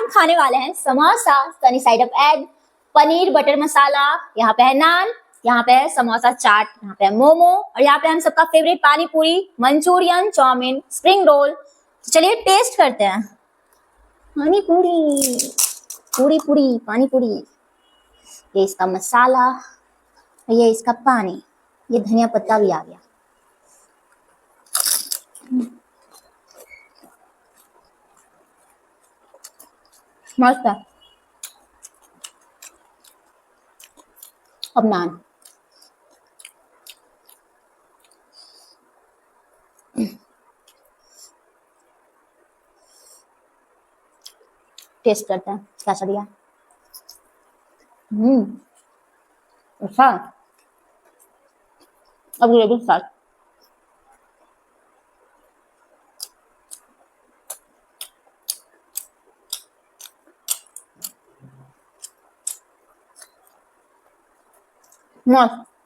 हम खाने वाले हैं samosa, sunny side up egg, paneer butter masala, यहाँ पे है नान, यहाँ पे है समोसा चाट, यहाँ पे है मोमो और यहाँ पे हम सबका फेवरेट पानी पूरी, मंचूरियन, चाउमीन, स्प्रिंग रोल। तो चलिए टेस्ट करते हैं। पानी पूरी, पूरी पूरी पानी पूरी, ये इसका मसाला, ये इसका पानी, ये धनिया पत्ता भी आ गया। मस्त है। अब नान, टेस्ट करते हैं कैसा दिया। अच्छा, अब ग्रेवी स्टार्ट। मस्त।